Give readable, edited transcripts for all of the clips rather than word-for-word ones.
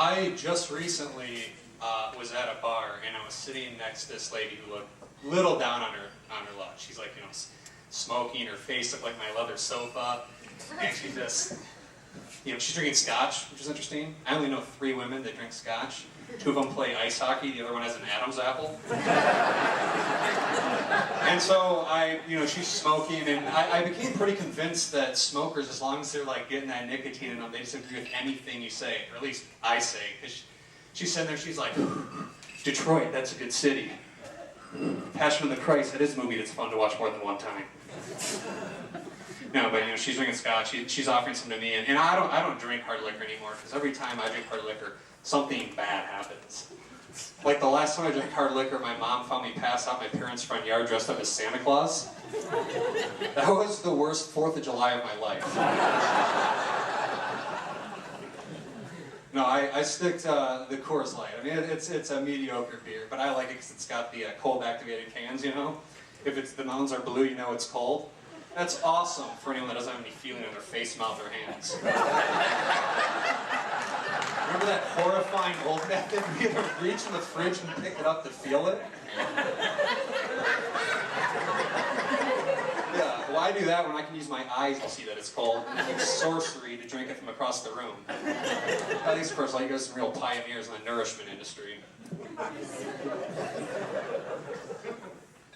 I just recently was at a bar and I was sitting next to this lady who looked a little down on her luck. She's like, smoking, her face looked like my leather sofa, and she just, she's drinking scotch, which is interesting. I only know 3 women that drink scotch. 2 of them play ice hockey, the other one has an Adam's apple. And so she's smoking, and I became pretty convinced that smokers, as long as they're like getting that nicotine in them, they just agree with anything you say, or at least I say. Because she's sitting there, she's like, Detroit, that's a good city. Passion of the Christ, that is a movie that's fun to watch more than one time. No, but she's drinking scotch. She's offering some to me, and I don't drink hard liquor anymore because every time I drink hard liquor, something bad happens. Like the last time I drank hard liquor, my mom found me passed out in my parents' front yard dressed up as Santa Claus. That was the worst 4th of July of my life. No, I stick to the Coors Light. I mean, it's a mediocre beer, but I like it because it's got the cold-activated cans, If the mountains are blue, it's cold. That's awesome for anyone that doesn't have any feeling in their face, mouth, or hands. Remember that horrifying old method where you had to reach in the fridge and pick it up to feel it? Yeah, well, I do that when I can use my eyes to see that it's cold, and it's sorcery to drink it from across the room. I think it's like you guys are some real pioneers in the nourishment industry.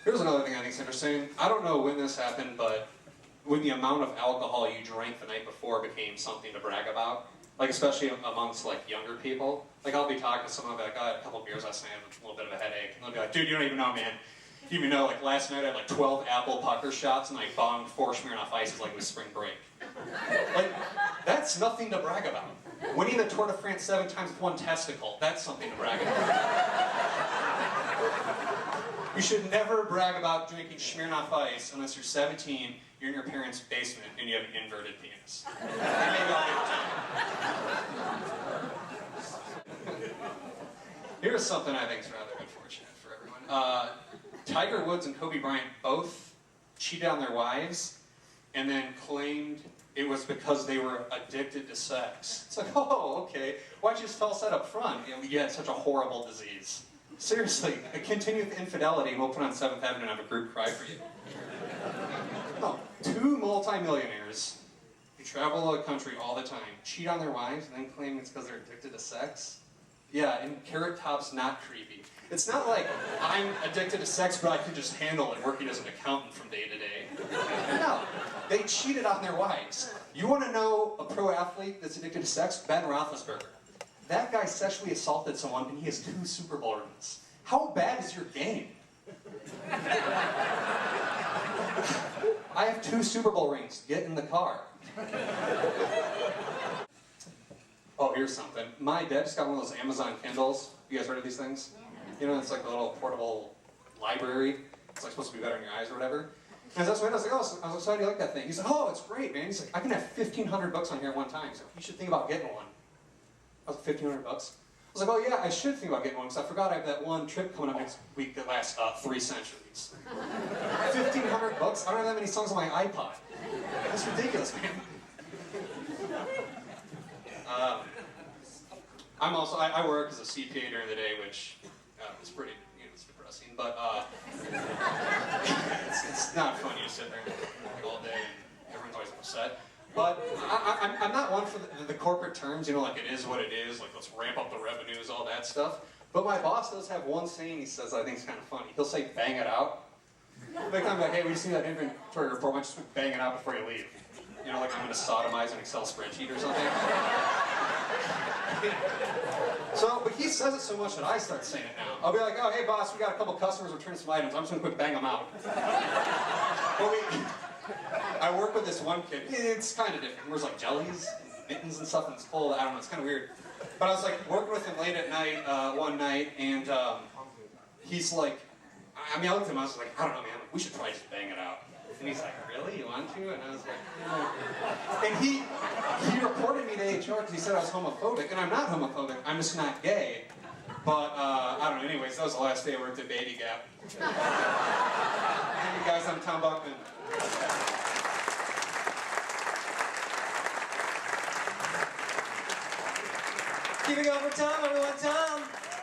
Here's another thing I think is interesting. I don't know when this happened, but when the amount of alcohol you drank the night before became something to brag about, like especially amongst like younger people. Like I'll be talking to someone, I'll be like, I had a couple of beers last night, I have a little bit of a headache. And they'll be like, dude, you don't even know, man. You even know, like last night I had like 12 apple pucker shots and I bonged 4 Smirnoff Ices like it was spring break. Like, that's nothing to brag about. Winning the Tour de France 7 times with 1 testicle, that's something to brag about. You should never brag about drinking Smirnoff Ice unless you're 17, you're in your parents' basement, and you have an inverted penis. And maybe I'll give it to you. Here's something I think is rather unfortunate for everyone. Tiger Woods and Kobe Bryant both cheated on their wives and then claimed it was because they were addicted to sex. It's like, oh, okay. Why'd you just tell us that up front? You had such a horrible disease. Seriously, continue with infidelity and we'll put on 7th Avenue and have a group cry for you. No, 2 multimillionaires who travel the country all the time, cheat on their wives, and then claim it's because they're addicted to sex. Yeah, and Carrot Top's not creepy. It's not like I'm addicted to sex, but I can just handle it working as an accountant from day to day. No, they cheated on their wives. You want to know a pro athlete that's addicted to sex? Ben Roethlisberger. That guy sexually assaulted someone and he has 2 Super Bowl rings. How bad is your game? I have 2 Super Bowl rings. Get in the car. Oh, here's something. My dad just got one of those Amazon Kindles. You guys heard of these things? It's like a little portable library. It's like supposed to be better in your eyes or whatever. And that's when I was like, oh, I was excited you like that thing. He's like, oh, it's great, man. He's like, I can have 1,500 books on here at one time. So you should think about getting one. I was like, 1,500 bucks? I was like, oh yeah, I should think about getting one, because I forgot I have that one trip coming up next week that lasts 3 centuries. 1,500 bucks? I don't have that many songs on my iPod. That's ridiculous, man. I work as a CPA during the day, which is pretty, it's depressing, but it's not fun. You sit there and all day and everyone's always upset. But I'm not one for the corporate terms, like it is what it is, like let's ramp up the revenues, all that stuff. But my boss does have one saying he says I think is kind of funny. He'll say, bang it out. They come back, hey, we just need that inventory report, why don't you just bang it out before you leave? Like I'm going to sodomize an Excel spreadsheet or something. But he says it so much that I start saying it now. I'll be like, oh, hey boss, we got a couple customers returning some items, I'm just going to quick bang them out. I work with this one kid. It's kind of different. He wears like jellies, mittens and stuff, and it's cold. I don't know, it's kind of weird. But I was like working with him late at night, one night, and he's like, I looked at him, I was like, I don't know, man, we should probably just bang it out. And he's like, really, you want to? And I was like, no. And he reported me to HR because he said I was homophobic, and I'm not homophobic, I'm just not gay. But, I don't know, anyways, that was the last day I worked at Baby Gap. Thank you guys, I'm TomBuckman. Keep it going for Tom, everyone. Tom.